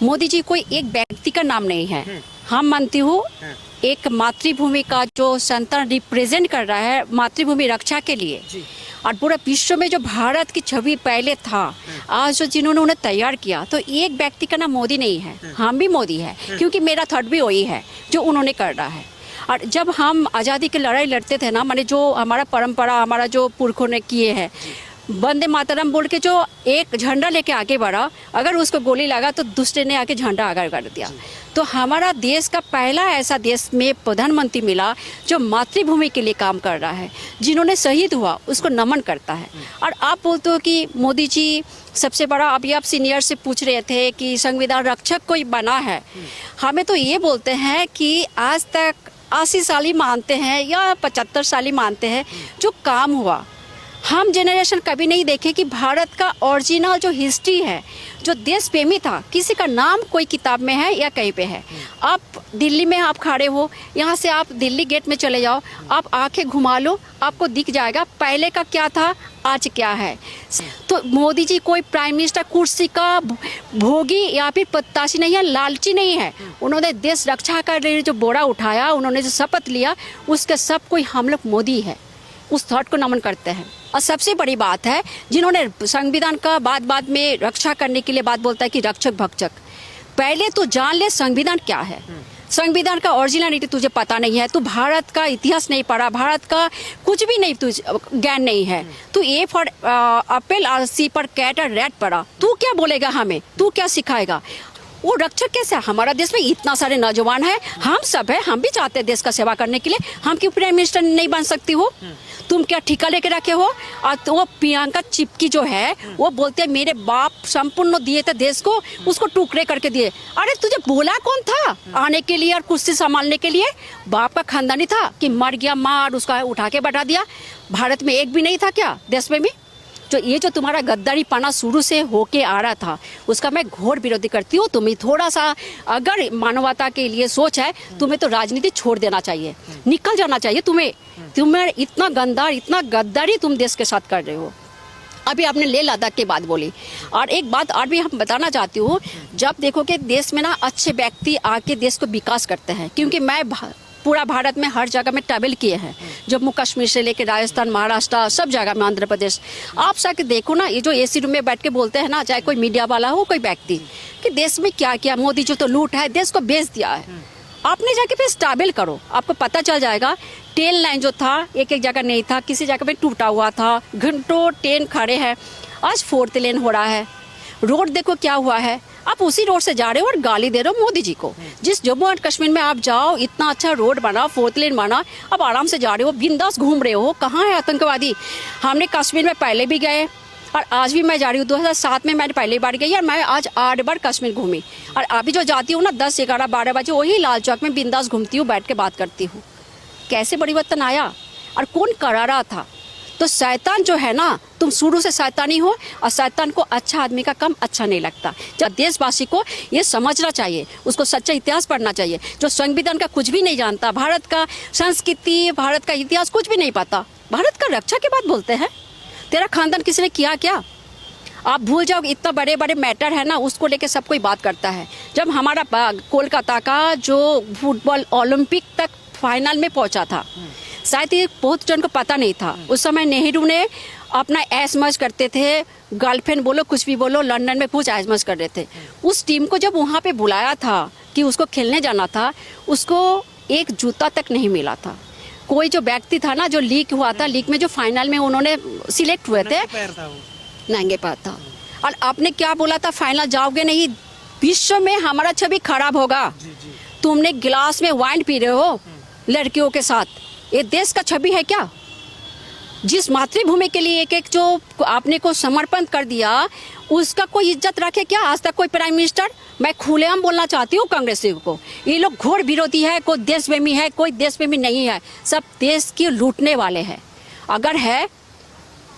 मोदी जी कोई एक व्यक्ति का नाम नहीं है। हम मानती हूँ एक मातृभूमि का जो संतान रिप्रेजेंट कर रहा है मातृभूमि रक्षा के लिए, और पूरा विश्व में जो भारत की छवि पहले था, आज जो जिन्होंने उन्हें तैयार किया, तो एक व्यक्ति का नाम मोदी नहीं है, हम भी मोदी है, क्योंकि मेरा थॉट भी वही है जो उन्होंने कर रहा है। और जब हम आज़ादी की लड़ाई लड़ते थे ना, माने जो हमारा परंपरा, हमारा जो पुरखों ने किए हैं, वंदे मातरम बोल के जो एक झंडा लेके आगे बढ़ा, अगर उसको गोली लगा तो दूसरे ने आके झंडा आगे कर दिया। तो हमारा देश का पहला ऐसा देश में प्रधानमंत्री मिला जो मातृभूमि के लिए काम कर रहा है, जिन्होंने शहीद हुआ उसको नमन करता है। और आप बोलते हो कि मोदी जी सबसे बड़ा, अभी आप सीनियर से पूछ रहे थे कि संविधान रक्षक कोई बना है, हमें तो ये बोलते हैं कि आज तक 80 साल ही मानते हैं या 75 साल ही मानते हैं जो काम हुआ। हम जनरेशन कभी नहीं देखे कि भारत का ओरिजिनल जो हिस्ट्री है, जो देश प्रेमी था, किसी का नाम कोई किताब में है या कहीं पे है। आप दिल्ली में आप खड़े हो, यहाँ से आप दिल्ली गेट में चले जाओ, आप आंखें घुमा लो, आपको दिख जाएगा पहले का क्या था, आज क्या है। तो मोदी जी कोई प्राइम मिनिस्टर कुर्सी का भोगी या फिर प्रत्याशी नहीं है, लालची नहीं है। उन्होंने देश रक्षा का जो बोरा उठाया, उन्होंने जो शपथ लिया, उसके सब कोई हम लोग मोदी है, उस थॉट को नमन करते हैं। और सबसे बड़ी बात है, जिन्होंने संविधान का बाद में रक्षा करने के लिए बात बोलता है कि रक्षक भक्षक, पहले तो जान ले संविधान क्या है। संविधान का ओरिजिनलिटी तुझे पता नहीं है, तू भारत का इतिहास नहीं पढ़ा, भारत का कुछ भी नहीं, तुझे ज्ञान नहीं है। तू ए फॉर एप्पल और सी पर कैट और रैट पढ़ा, तू क्या बोलेगा हमें, तू क्या सिखाएगा। वो रक्षक कैसे? हमारा देश में इतना सारे नौजवान हैं, हम सब है, हम भी चाहते हैं देश का सेवा करने के लिए, हम क्यों प्राइम मिनिस्टर नहीं बन सकती हो? तुम क्या ठिका लेके रखे हो? और तो वो प्रियंका चिपकी जो है, वो बोलते हैं मेरे बाप संपूर्ण दिए थे देश को, उसको टुकड़े करके दिए। अरे तुझे बोला कौन था आने के लिए और कुर्सी संभालने के लिए? बाप का खानदानी था कि मर गया, मार उसका उठा के बैठा दिया। भारत में एक भी नहीं था क्या देश में भी? जो ये जो तुम्हारा गद्दारी पाना शुरू से होके आ रहा था, उसका मैं घोर विरोधी करती हूँ। तुम्हें थोड़ा सा अगर मानवता के लिए सोच है, तुम्हें तो राजनीति छोड़ देना चाहिए, निकल जाना चाहिए तुम्हें। तुम्हें इतना गंदा, इतना गद्दारी तुम देश के साथ कर रहे हो। अभी आपने लेह लद्दाख की बात बोली, और एक बात और भी हम बताना चाहती हूँ, जब देखो कि देश में ना अच्छे व्यक्ति आके देश को विकास करते हैं, क्योंकि मैं पूरा भारत में हर जगह में ट्रैवल किए हैं, जम्मू कश्मीर से लेकर राजस्थान, महाराष्ट्र, सब जगह में, आंध्र प्रदेश। आप जाके देखो ना, ये जो एसी रूम में बैठ के बोलते हैं ना, चाहे कोई मीडिया वाला हो, कोई व्यक्ति, कि देश में क्या किया मोदी जी, तो लूट है, देश को बेच दिया है। आपने जाके फिर ट्रैवल करो, आपको पता चल जाएगा। ट्रेन लाइन जो था एक जगह नहीं था, किसी जगह पे टूटा हुआ था, घंटों ट्रेन खड़े हैं, आज 4th लेन हो रहा है। रोड देखो क्या हुआ है, आप उसी रोड से जा रहे हो और गाली दे रहे हो मोदी जी को। जिस जम्मू एंड कश्मीर में आप जाओ, इतना अच्छा रोड बना, 4th लेन बना, आप आराम से जा रहे हो, बिंदास घूम रहे हो। कहाँ है आतंकवादी? हमने कश्मीर में पहले भी गए और आज भी मैं जा रही हूँ। 2007 में मैंने पहली बार गई और मैं आज 8 बार कश्मीर घूमी। और अभी जो जाती हूँ ना 10, 11, 12 बजे, वही लाल चौक में बिंदास घूमती हूँ, बैठ के बात करती हूँ। कैसे परिवर्तन आया और कौन करा रहा था? तो शैतान जो है ना, तुम शुरू से शैतानी हो, और शैतान को अच्छा आदमी का काम अच्छा नहीं लगता। जब देशवासी को ये समझना चाहिए, उसको सच्चा इतिहास पढ़ना चाहिए। जो संविधान का कुछ भी नहीं जानता, भारत का संस्कृति, भारत का इतिहास कुछ भी नहीं पता, भारत का रक्षा की बात बोलते हैं। तेरा खानदान किसी ने किया क्या? आप भूल जाओ, इतना बड़े बड़े मैटर है ना, उसको लेके सब कोई बात करता है। जब हमारा कोलकाता का जो फुटबॉल ओलंपिक तक फाइनल में पहुंचा था, शायद ये बहुत जन को पता नहीं था। उस समय नेहरू ने अपना ऐश मौज करते थे, गर्लफ्रेंड बोलो कुछ भी बोलो, लंदन में कुछ ऐश मौज कर रहे थे। उस टीम को जब वहाँ पे बुलाया था कि उसको खेलने जाना था, उसको एक जूता तक नहीं मिला था। कोई जो व्यक्ति था ना, जो लीग हुआ था, लीग में जो फाइनल में उन्होंने सिलेक्ट हुए थे, नंगे पैर था। और आपने क्या बोला था, फाइनल जाओगे नहीं, विश्व में हमारा छवि खराब होगा। तुमने गिलास में वाइन पी रहे हो लड़कियों के साथ, ये देश का छवि है क्या? जिस मातृभूमि के लिए एक जो आपने को समर्पण कर दिया, उसका कोई इज्जत रखे क्या आज तक कोई प्राइम मिनिस्टर? मैं खुलेआम बोलना चाहती हूँ कांग्रेसियों को, ये लोग घोर विरोधी है, कोई देश प्रेमी है, कोई देश प्रेमी नहीं है, सब देश की लूटने वाले हैं। अगर है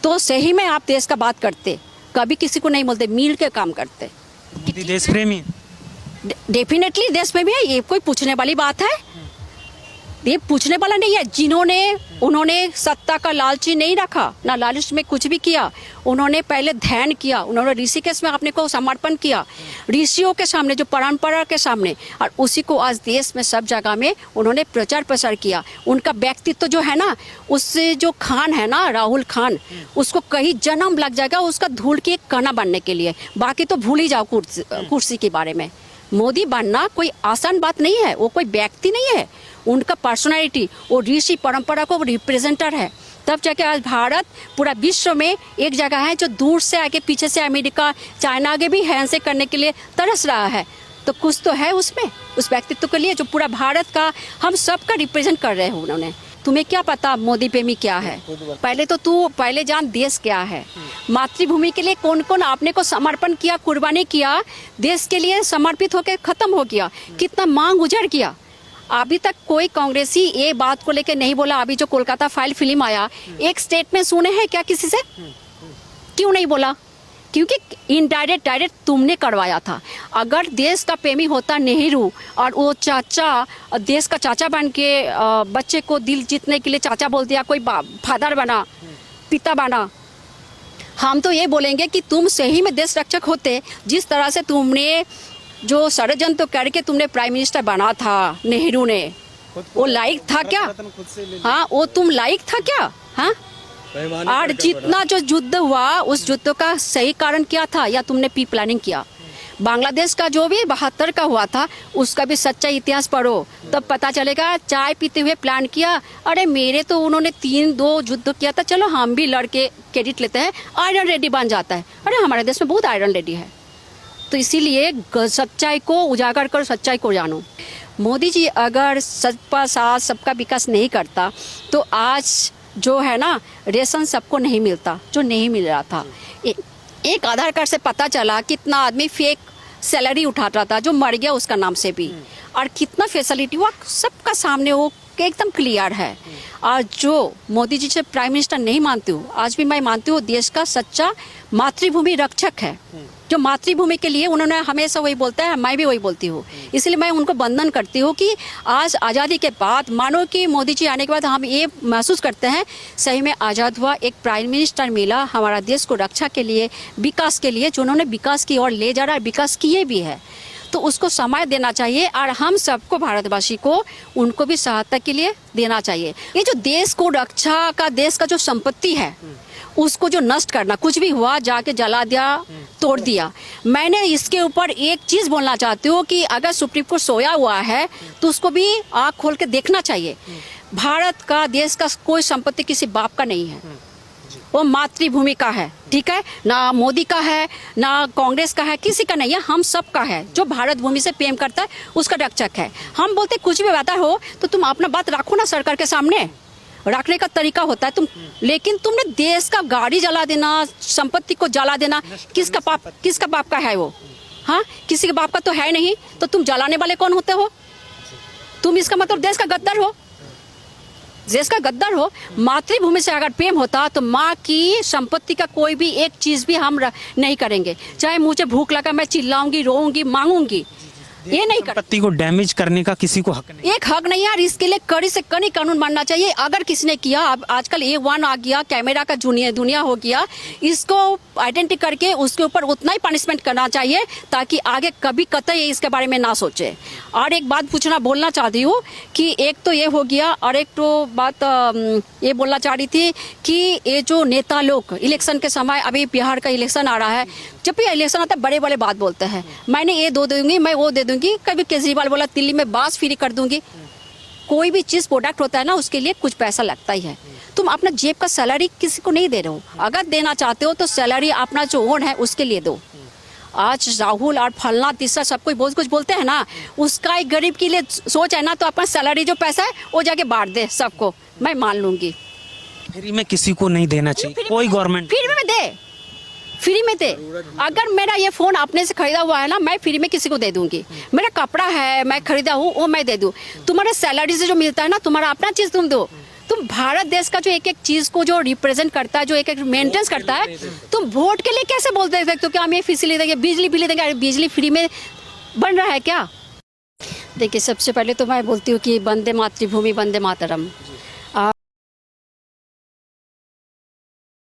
तो सही में आप देश का बात करते, कभी किसी को नहीं बोलते, मिल के काम करते। देश प्रेमी डेफिनेटली देश प्रेमी है, ये कोई पूछने वाली बात है? ये पूछने वाला नहीं है। जिन्होंने उन्होंने सत्ता का लालची नहीं रखा, ना लालच में कुछ भी किया। उन्होंने पहले ध्यान किया, उन्होंने ऋषिकेश में अपने को समर्पण किया, ऋषियों के सामने, जो परंपरा के सामने, और उसी को आज देश में सब जगह में उन्होंने प्रचार प्रसार किया। उनका व्यक्तित्व जो है ना, उससे जो खान है ना, राहुल खान, उसको कहीं जन्म लग जाएगा उसका धूल की एक कणा बनने के लिए। बाकी तो भूल ही जाओ कुर्सी के बारे में। मोदी बनना कोई आसान बात नहीं है, वो कोई व्यक्ति नहीं है। उनका पर्सनालिटी, वो ऋषि परंपरा को रिप्रेजेंटर है। तब जाके आज भारत पूरा विश्व में एक जगह है जो दूर से आगे, पीछे से अमेरिका, चाइना आगे भी हैंडशेक करने के लिए तरस रहा है। तो कुछ तो है उसमें, उस व्यक्तित्व के लिए जो पूरा भारत का, हम सब का रिप्रेजेंट कर रहे हैं उन्होंने। तुम्हें क्या पता मोदी प्रेमी क्या है? पहले तो तू पहले जान देश क्या है। मातृभूमि के लिए कौन कौन आपने को समर्पण किया, कुर्बानी किया, देश के लिए समर्पित होकर खत्म हो गया, कितना मांग उजड़ गया। अभी तक कोई कांग्रेसी ये बात को लेकर नहीं बोला। अभी जो कोलकाता फाइल फिल्म आया, एक स्टेटमेंट सुने हैं क्या किसी से? क्यों नहीं बोला? क्योंकि इनडायरेक्ट डायरेक्ट तुमने करवाया था। अगर देश का प्रेमी होता नेहरू, और वो चाचा, देश का चाचा बन के बच्चे को दिल जीतने के लिए चाचा बोल दिया, कोई फादर बना, पिता बना, हम तो ये बोलेंगे कि तुम सही में देश रक्षक होते। जिस तरह से तुमने जो षड्यंत्र करके तुमने प्राइम मिनिस्टर बना था नेहरू ने, वो लायक था क्या? हाँ, वो तुम लायक था क्या? हाँ, और जितना जो युद्ध हुआ, उस युद्ध का सही कारण क्या था, या तुमने प्री प्लानिंग किया? बांग्लादेश का जो भी 72 का हुआ था, उसका भी सच्चा इतिहास पढ़ो, तब पता चलेगा। चाय पीते हुए प्लान किया, अरे मेरे तो उन्होंने 3-2 युद्ध किया था, चलो हम भी लड़के क्रेडिट लेते हैं, आयरन रेड्डी बन जाता है। अरे हमारे देश में बहुत आयरन रेड्डी है। तो इसीलिए सच्चाई को उजागर कर सच्चाई को जानो। मोदी जी अगर सबका साथ, सबका विकास नहीं करता, तो आज जो है ना, रेशन सबको नहीं मिलता, जो नहीं मिल रहा था। एक आधार कार्ड से पता चला कितना आदमी फेक सैलरी उठाता था, जो मर गया उसका नाम से भी, और कितना फैसिलिटी हुआ सबका सामने, वो एकदम क्लियर है। और जो मोदी जी से प्राइम मिनिस्टर नहीं मानती हूँ, आज भी मैं मानती हूँ देश का सच्चा मातृभूमि रक्षक है। जो मातृभूमि के लिए उन्होंने हमेशा वही बोलता है, मैं भी वही बोलती हूँ। इसलिए मैं उनको वंदन करती हूँ कि आज आज़ादी के बाद, मानो कि मोदी जी आने के बाद हम ये महसूस करते हैं सही में आज़ाद हुआ, एक प्राइम मिनिस्टर मिला हमारा देश को रक्षा के लिए, विकास के लिए, जो उन्होंने विकास की ओर ले जा रहा है, विकास किए भी है। तो उसको समय देना चाहिए, और हम सबको, भारतवासी को, उनको भी सहायता के लिए देना चाहिए। ये जो देश को रक्षा का, देश का जो संपत्ति है, उसको जो नष्ट करना, कुछ भी हुआ जाके जला दिया, तोड़ दिया। मैंने इसके ऊपर एक चीज बोलना चाहती हूँ कि अगर सुप्रीम कोर्ट सोया हुआ है तो उसको भी आँख खोल के देखना चाहिए। भारत का, देश का कोई संपत्ति किसी बाप का नहीं है, वो मातृभूमि का है, ठीक है ना? मोदी का है ना, कांग्रेस का है, किसी का नहीं है, हम सब का है। जो भारत भूमि से प्रेम करता है उसका रक्षक है। हम बोलते कुछ भी बात हो तो तुम अपना बात रखो ना, सरकार के सामने रखने का तरीका होता है तुम, लेकिन तुमने देश का गाड़ी जला देना, संपत्ति को जला देना, किसका बाप का है वो? हाँ, किसी के बाप का तो है नहीं, तो तुम जलाने वाले कौन होते हो? तुम इसका मतलब देश का गद्दार हो, देश का गद्दार हो। मातृभूमि से अगर प्रेम होता तो माँ की संपत्ति का कोई भी एक चीज भी हम नहीं करेंगे। चाहे मुझे भूख लगा, मैं चिल्लाऊंगी, रोऊंगी, मांगूंगी, ये नहीं कर। संपत्ति को डैमेज करने का किसी को हक नहीं, एक हक नहीं यार। इसके लिए कड़ी से कड़ी कानून बनना चाहिए। अगर किसी ने किया, अब आजकल A1 आ गया, कैमरा का दुनिया हो गया, इसको आइडेंटिटी करके उसके ऊपर उतना ही पनिशमेंट करना चाहिए ताकि आगे कभी कतई इसके बारे में ना सोचे। और एक बात बोलना चाहती हूँ कि एक तो ये हो गया, और एक तो बात ये बोलना चाह रही थी कि ये जो नेता लोग इलेक्शन के समय, अभी बिहार का इलेक्शन आ रहा है, जब भी इलेक्शन आता है बड़े बड़े बात बोलते हैं, मैंने ये दो दूंगी, मैं वो दे दूंगी। कभी केजरीवाल बोला दिल्ली में बास फ्री कर दूंगी। कोई भी चीज प्रोडक्ट होता है ना, उसके लिए कुछ पैसा लगता ही है। तुम अपना जेब का सैलरी किसी को नहीं दे रहे हो, अगर देना चाहते हो तो सैलरी अपना जो ओन है उसके लिए दो। आज राहुल और फलना तीसरा सब कोई बहुत कुछ बोलते हैं ना, उसका एक गरीब के लिए सोच है ना, तो अपना सैलरी जो पैसा है वो जाके बांट दे सबको, मैं मान लूंगी। फ्री में किसी को नहीं देना चाहिए, कोई गवर्नमेंट फ्री में दे, फ्री में दे। अगर मेरा ये फोन अपने से खरीदा हुआ है ना, मैं फ्री में किसी को दे दूंगी। मेरा कपड़ा है मैं खरीदा हूँ, वो मैं दे दूँ। तुम्हारे सैलरी से जो मिलता है ना, तुम्हारा अपना चीज तुम दो। तुम भारत देश का जो एक एक चीज को जो रिप्रेजेंट करता है, जो एक एक मेंटेनेंस करता है, तुम वोट के लिए कैसे बोलते सकते हो कि हम ये फैसिलिटी देंगे, बिजली देंगे? बिजली फ्री में बन रहा है क्या? देखिए सबसे पहले तो मैं बोलती हूँ कि वंदे मातृभूमि वंदे मातरम।